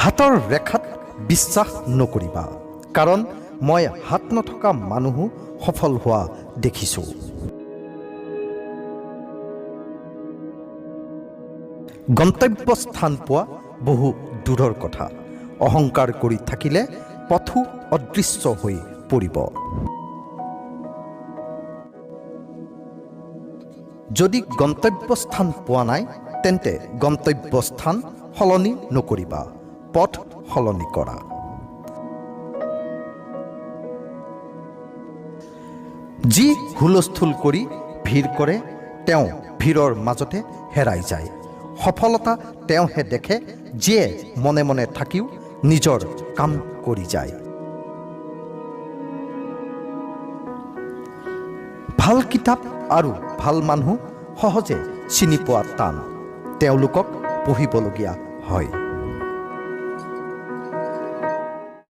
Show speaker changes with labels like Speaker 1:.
Speaker 1: হাতৰ ৰেখাত বিশ্বাস নকৰিবা, কাৰণ মই হাত নথকা মানুহো সফল হোৱা দেখিছোঁ। গন্তব্যস্থান পোৱা বহু দূৰৰ কথা। অহংকাৰ কৰি থাকিলে পথো অদৃশ্য হৈ পৰিব। যদি গন্তব্যস্থান পোৱা নাই, তেন্তে গন্তব্যস্থান সলনি নকৰিবা, পথ সলনি কৰা। যি হুলস্থুল কৰি ভিৰ কৰে, তেওঁ ভিৰৰ মাজতে হেৰাই যায়। সফলতা তেওঁহে দেখে যিয়ে মনে মনে থাকিও নিজৰ কাম কৰি যায়। ভাল কিতাপ আৰু ভাল মানুহ সহজে চিনি পোৱা টান, তেওঁলোকক পঢ়িবলগীয়া হয়।